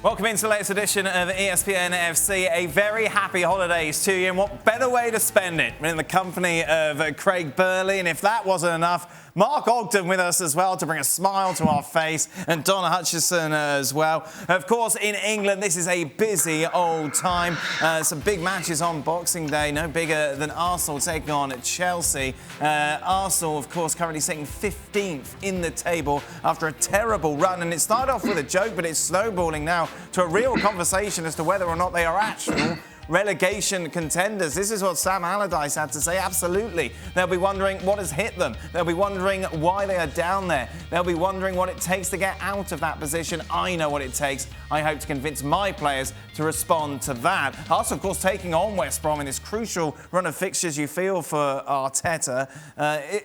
Welcome into the latest edition of ESPN FC. A very happy holidays to you, and what better way to spend it than in the company of Craig Burley. And if that wasn't enough, Mark Ogden with us as well to bring a smile to our face, and Don Hutchison as well. Of course, in England, this is a busy old time. Some big matches on Boxing Day, no bigger than Arsenal taking on Chelsea. Arsenal, of course, currently sitting 15th in the table after a terrible run. And it started off with a joke, but it's snowballing now to a real conversation as to whether or not they are actual relegation contenders. This is what Sam Allardyce had to say. Absolutely. They'll be wondering what has hit them. They'll be wondering why they are down there. They'll be wondering what it takes to get out of that position. I know what it takes. I hope to convince my players to respond to that. Arsenal, of course, taking on West Brom in this crucial run of fixtures you feel for Arteta.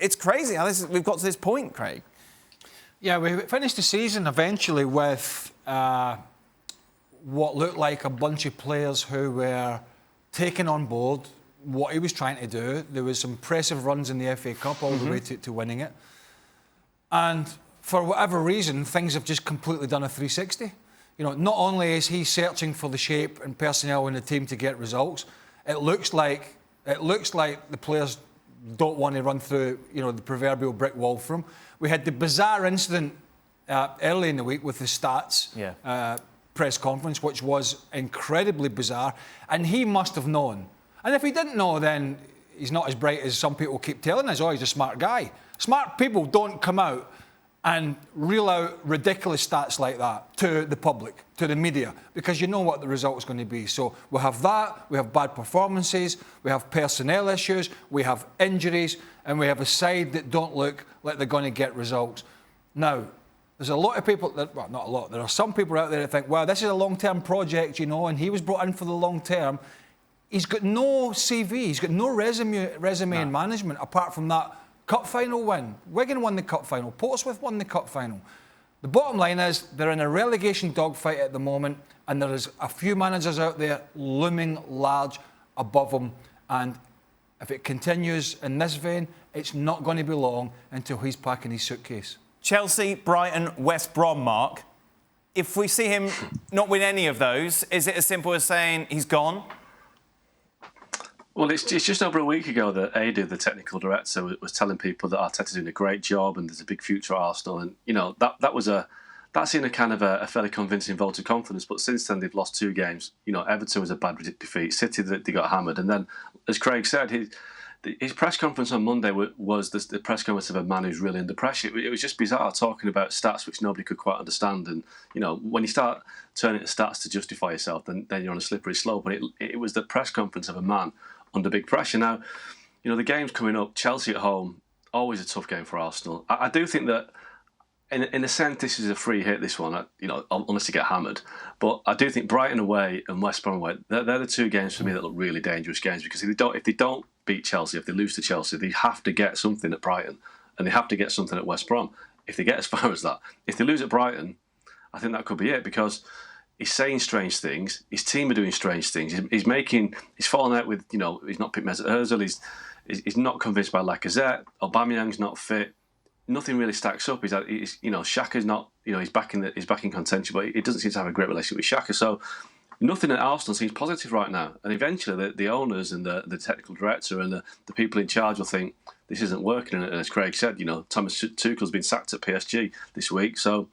It's crazy how we've got to this point, Craig. Yeah, we finished the season eventually with what looked like a bunch of players who were taking on board what he was trying to do. There was some impressive runs in the FA Cup all the way to winning it. And for whatever reason, things have just completely done a 360. You know, not only is he searching for the shape and personnel in the team to get results, it looks like the players don't want to run through, you know, the proverbial brick wall for him. We had the bizarre incident early in the week with the stats. Press conference, which was incredibly bizarre, and he must have known. And if he didn't know, then he's not as bright as some people keep telling us. Oh, he's a smart guy. Smart people don't come out and reel out ridiculous stats like that to the public, to the media, because you know what the result is going to be. So we have that, we have bad performances, we have personnel issues, we have injuries, and we have a side that don't look like they're going to get results. Now, there's a lot of people, well, not a lot, there are some people out there that think, well, this is a long-term project, you know, and he was brought in for the long term. He's got no CV, he's got no resume in management apart from that cup final win. Wigan won the cup final, Portsmouth won the cup final. The bottom line is they're in a relegation dogfight at the moment, and there is a few managers out there looming large above them, and if it continues in this vein, it's not going to be long until he's packing his suitcase. Chelsea, Brighton, West Brom, Mark. If we see him not win any of those, is it as simple as saying he's gone? Well, it's just over a week ago that Adu, the technical director, was telling people that Arteta's doing a great job and there's a big future at Arsenal. And, you know, that's in a kind of a fairly convincing vote of confidence. But since then, they've lost 2 games. You know, Everton was a bad defeat. City, they got hammered. And then, as Craig said, his press conference on Monday was the press conference of a man who's really under pressure. It was just bizarre, talking about stats which nobody could quite understand. And, you know, when you start turning to stats to justify yourself, then you're on a slippery slope. And it was the press conference of a man under big pressure. Now, you know, the game's coming up. Chelsea at home, always a tough game for Arsenal. I do think that, in a sense, this is a free hit, this one, you know, unless you get hammered. But I do think Brighton away and West Brom away, they're the 2 games for me that look really dangerous games, because if they don't beat Chelsea, if they lose to Chelsea, they have to get something at Brighton and they have to get something at West Brom. If they get as far as that, if they lose at Brighton, I think that could be it, because he's saying strange things, his team are doing strange things, he's falling out with, you know, he's not picked Mesut Ozil, he's not convinced by Lacazette, Aubameyang's not fit. Nothing really stacks up. He's you know, Xhaka's not, you know, he's back in contention, but he doesn't seem to have a great relationship with Xhaka. So nothing at Arsenal seems positive right now. And eventually, the owners and the technical director and the people in charge will think this isn't working. And as Craig said, you know, Thomas Tuchel's been sacked at PSG this week, so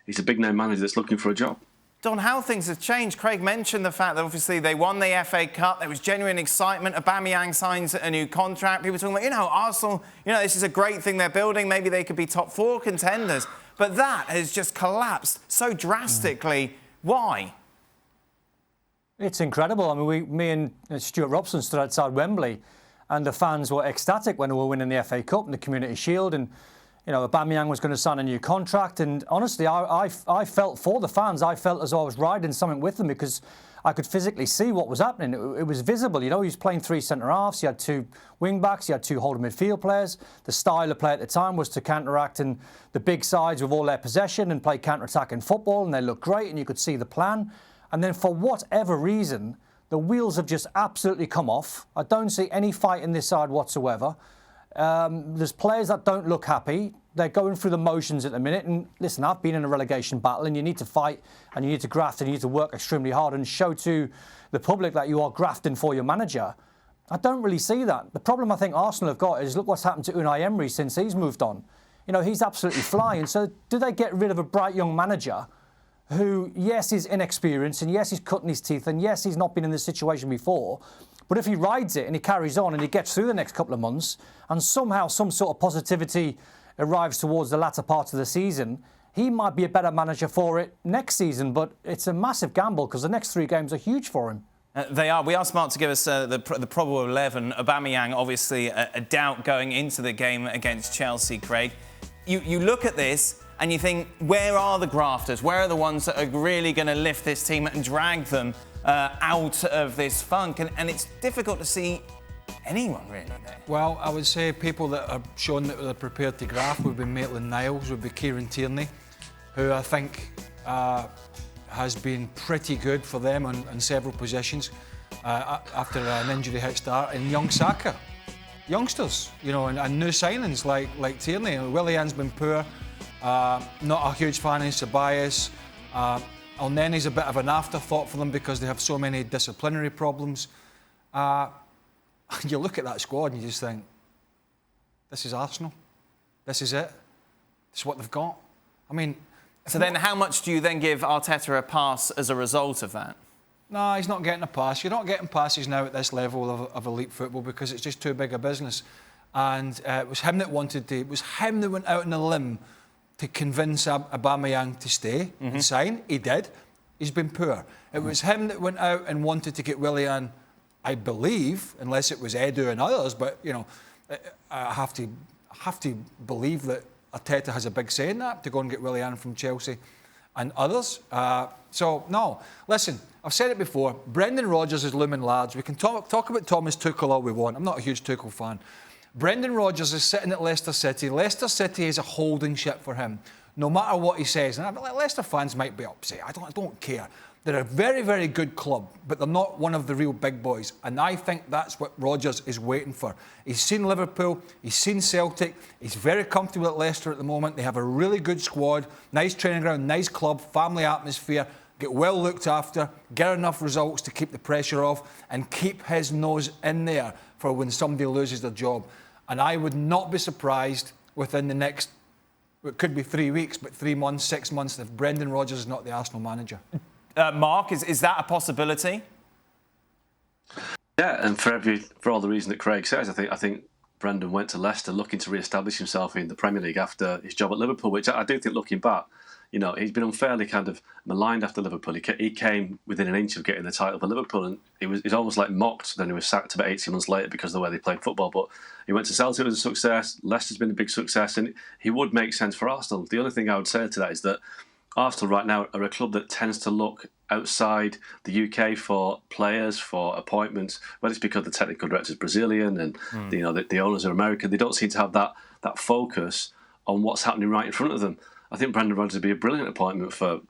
he's a big name manager that's looking for a job. Don, how things have changed. Craig mentioned the fact that obviously they won the FA Cup. There was genuine excitement. Aubameyang signs a new contract. People talking about, you know, Arsenal, you know, this is a great thing they're building. Maybe they could be top 4 contenders. But that has just collapsed so drastically. Why? It's incredible. I mean, me and Stuart Robson stood outside Wembley, and the fans were ecstatic when we were winning the FA Cup and the Community Shield, and you know, Aubameyang was going to sign a new contract. And honestly, I felt for the fans. I felt as though I was riding something with them, because I could physically see what was happening. It was visible. You know, he was playing 3 centre-halves. He had 2 wing-backs. He had 2 holding midfield players. The style of play at the time was to counteract in the big sides with all their possession and play counter-attacking football, and they looked great, and you could see the plan. And then for whatever reason, the wheels have just absolutely come off. I don't see any fight in this side whatsoever. There's players that don't look happy. They're going through the motions at the minute. And listen, I've been in a relegation battle, and you need to fight, and you need to graft, and you need to work extremely hard and show to the public that you are grafting for your manager. I don't really see that. The problem I think Arsenal have got is look what's happened to Unai Emery since he's moved on. You know, he's absolutely flying. So do they get rid of a bright young manager who, yes, is inexperienced, and yes, he's cutting his teeth, and yes, he's not been in this situation before, but if he rides it and he carries on and he gets through the next couple of months and somehow some sort of positivity arrives towards the latter part of the season, he might be a better manager for it next season. But it's a massive gamble because the next 3 games are huge for him. They are. We asked Mark to give us the probable 11. Aubameyang, obviously a doubt going into the game against Chelsea, Craig. You look at this and you think, where are the grafters? Where are the ones that are really going to lift this team and drag them out of this funk? And it's difficult to see anyone really there. Well, I would say people that are showing that they're prepared to graft would be Maitland-Niles, would be Kieran Tierney, who I think has been pretty good for them on several positions after an injury hit start, and young Saka. Youngsters, you know, and new signings like Tierney. Willian's been poor. Not a huge fan of Ceballos. Elneny's a bit of an afterthought for them because they have so many disciplinary problems. You look at that squad and you just think, this is Arsenal. This is it. This is what they've got. I mean... So then how much do you then give Arteta a pass as a result of that? No, he's not getting a pass. You're not getting passes now at this level of elite football because it's just too big a business. And it was him that wanted to... It was him that went out on a limb to convince Aubameyang to stay and sign. He did. He's been poor. It was him that went out and wanted to get Willian, I believe, unless it was Edu and others, but, you know, I have to believe that Arteta has a big say in that, to go and get Willian from Chelsea and others. So, no. Listen, I've said it before. Brendan Rodgers is looming large. We can talk about Thomas Tuchel all we want. I'm not a huge Tuchel fan. Brendan Rodgers is sitting at Leicester City. Leicester City is a holding ship for him, no matter what he says. And Leicester fans might be upset. I don't care. They're a very, very good club, but they're not one of the real big boys. And I think that's what Rodgers is waiting for. He's seen Liverpool, he's seen Celtic, he's very comfortable at Leicester at the moment. They have a really good squad, nice training ground, nice club, family atmosphere, get well looked after, get enough results to keep the pressure off and keep his nose in there for when somebody loses their job. And I would not be surprised within the next, it could be 3 weeks, but 3 months, 6 months, if Brendan Rodgers is not the Arsenal manager. Mark, is that a possibility? Yeah, and for all the reason that Craig says, I think Brendan went to Leicester looking to re-establish himself in the Premier League after his job at Liverpool, which I do think, looking back, you know, he's been unfairly kind of maligned after Liverpool. He came within an inch of getting the title for Liverpool, and he's almost like mocked. Then he was sacked about 18 months later because of the way they played football. But he went to Celtic, it was a success. Leicester's been a big success, and he would make sense for Arsenal. The only thing I would say to that is that Arsenal right now are a club that tends to look outside the UK for players, for appointments, whether it's because the technical director is Brazilian and the owners are American. They don't seem to have that focus on what's happening right in front of them. I think Brendan Rodgers would be a brilliant appointment for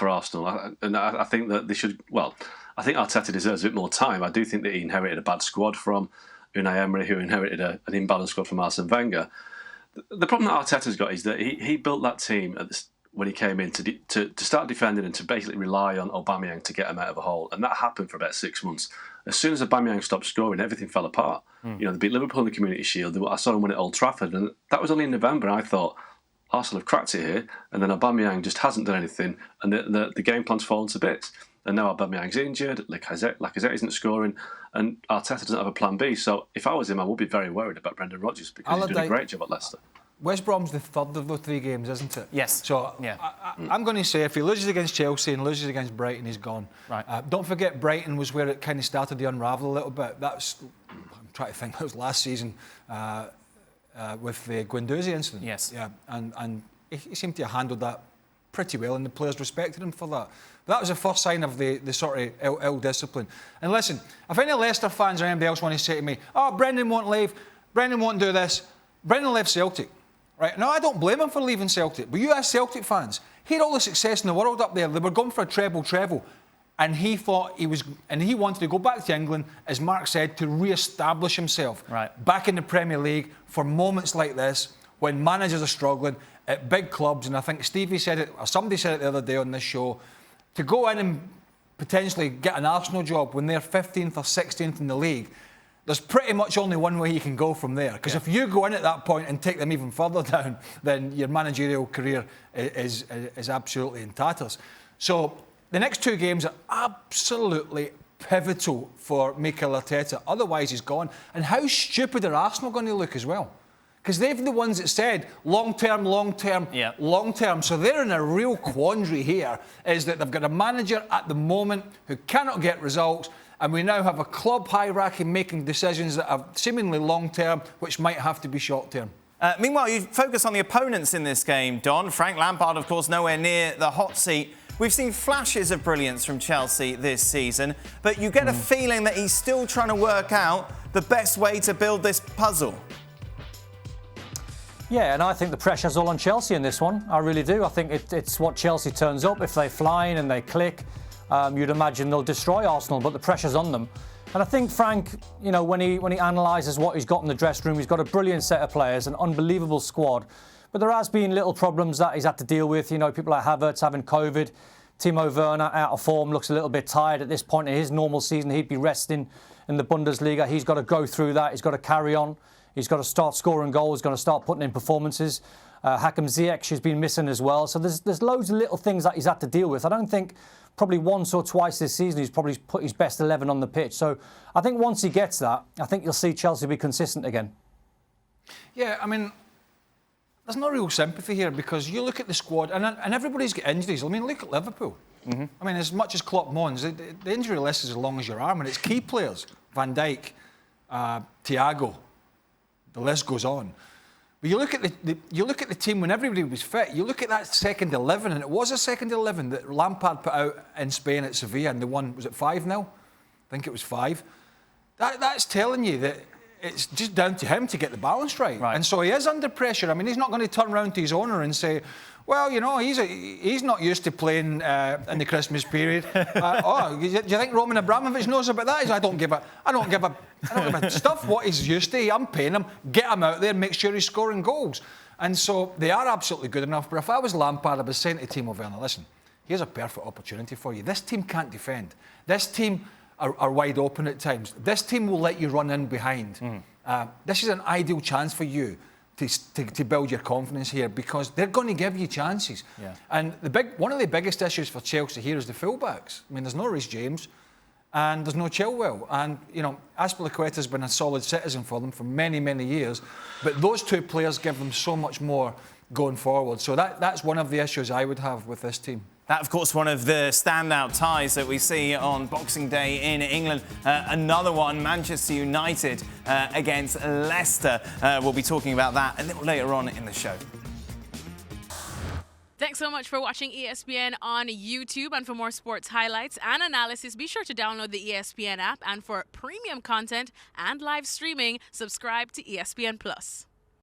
Arsenal. I think that they should... Well, I think Arteta deserves a bit more time. I do think that he inherited a bad squad from Unai Emery, who inherited an imbalanced squad from Arsene Wenger. The problem that Arteta's got is that he built that team when he came in to start defending and to basically rely on Aubameyang to get him out of a hole. And that happened for about 6 months. As soon as Aubameyang stopped scoring, everything fell apart. You know, they beat Liverpool in the Community Shield. I saw them win at Old Trafford, and that was only in November. And I thought, Arsenal have cracked it here. And then Aubameyang just hasn't done anything, and the game plan's fallen to bits. And now Aubameyang's injured, Lacazette isn't scoring, and Arteta doesn't have a plan B. So if I was him, I would be very worried about Brendan Rodgers because he's doing a great job at Leicester. West Brom's the third of those 3 games, isn't it? Yes. So yeah. I'm going to say if he loses against Chelsea and loses against Brighton, he's gone. Right. Don't forget Brighton was where it kind of started to unravel a little bit. I'm trying to think, that was last season with the Guendouzi incident. Yes. Yeah, and he seemed to have handled that pretty well, and the players respected him for that. But that was the first sign of the sort of ill discipline. And listen, if any Leicester fans or anybody else want to say to me, "Oh, Brendan won't leave, Brendan won't do this," Brendan left Celtic. Right? No, I don't blame him for leaving Celtic. But you ask Celtic fans, he had all the success in the world up there. They were going for a treble. And he thought he wanted to go back to England, as Mark said, to re-establish himself right. back in the Premier League for moments like this, when managers are struggling at big clubs, and I think Stevie said it, or somebody said it the other day on this show, to go in and potentially get an Arsenal job when they're 15th or 16th in the league, there's pretty much only one way you can go from there. Because if you go in at that point and take them even further down, then your managerial career is absolutely in tatters. So the next 2 games are absolutely pivotal for Mikel Arteta. Otherwise, he's gone. And how stupid are Arsenal going to look as well? Because they're the ones that said long-term, long-term, long-term. So they're in a real quandary here, is that they've got a manager at the moment who cannot get results, and we now have a club hierarchy making decisions that are seemingly long-term, which might have to be short-term. Meanwhile, you focus on the opponents in this game, Don. Frank Lampard, of course, nowhere near the hot seat. We've seen flashes of brilliance from Chelsea this season, but you get a feeling that he's still trying to work out the best way to build this puzzle. Yeah, and I think the pressure's all on Chelsea in this one. I really do. I think it's what Chelsea turns up. If they fly in and they click, you'd imagine they'll destroy Arsenal, but the pressure's on them. And I think Frank, you know, when he analyses what he's got in the dressing room, he's got a brilliant set of players, an unbelievable squad. But there has been little problems that he's had to deal with. You know, people like Havertz having COVID, Timo Werner out of form, looks a little bit tired at this point in his normal season. He'd be resting in the Bundesliga. He's got to go through that. He's got to carry on. He's got to start scoring goals. He's got to start putting in performances. Hakim Ziyech has been missing as well. So there's loads of little things that he's had to deal with. I don't think probably once or twice this season he's probably put his best 11 on the pitch. So I think once he gets that, I think you'll see Chelsea be consistent again. Yeah, I mean, there's no real sympathy here because you look at the squad and everybody's got injuries. I mean, look at Liverpool. I mean, as much as Klopp moans, the injury list is as long as your arm, and it's key players. Van Dijk, Thiago. The list goes on. But you look at the team when everybody was fit. You look at that second 11, and it was a second 11 that Lampard put out in Spain at Sevilla, and they won. Was it 5-0? I think it was 5. That's telling you that it's just down to him to get the balance right. And so he is under pressure. I mean, he's not going to turn around to his owner and say, well, you know, he's not used to playing in the Christmas period. Do you think Roman Abramovich knows about that? I don't give a stuff what he's used to. I'm paying him. Get him out there and make sure he's scoring goals. And so they are absolutely good enough. But if I was Lampard, I'd be saying to Timo Werner, listen, here's a perfect opportunity for you. This team can't defend. This team are wide open at times. This team will let you run in behind. This is an ideal chance for you to build your confidence here because they're going to give you chances. And one of the biggest issues for Chelsea here is the fullbacks. I mean, there's no Reece James and there's no Chilwell. And, you know, Azpilicueta's been a solid citizen for them for many, many years. But those 2 players give them so much more going forward. So that's one of the issues I would have with this team. That, of course, one of the standout ties that we see on Boxing Day in England. Another one, Manchester United against Leicester. We'll be talking about that a little later on in the show. Thanks so much for watching ESPN on YouTube. And for more sports highlights and analysis, be sure to download the ESPN app. And for premium content and live streaming, subscribe to ESPN+.